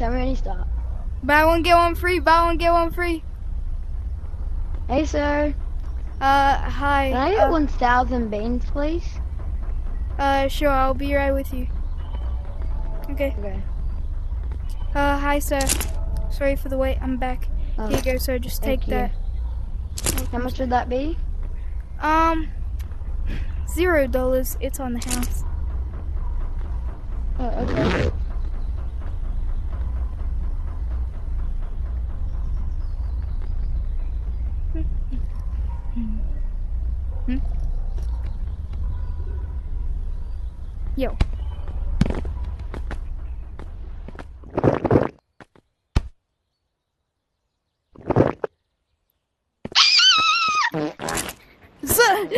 tell me when you stop. Buy one, get one free. Buy one, get one free. Hey, sir. Hi. Can I get 1,000 beans, please? Sure, I'll be right with you. Okay. Okay. Hi, sir. Sorry for the wait. I'm back. Oh, Here you go, sir. Just thank take you. that. How much would that be? $0. It's on the house. Oh, okay. Yo. Sir!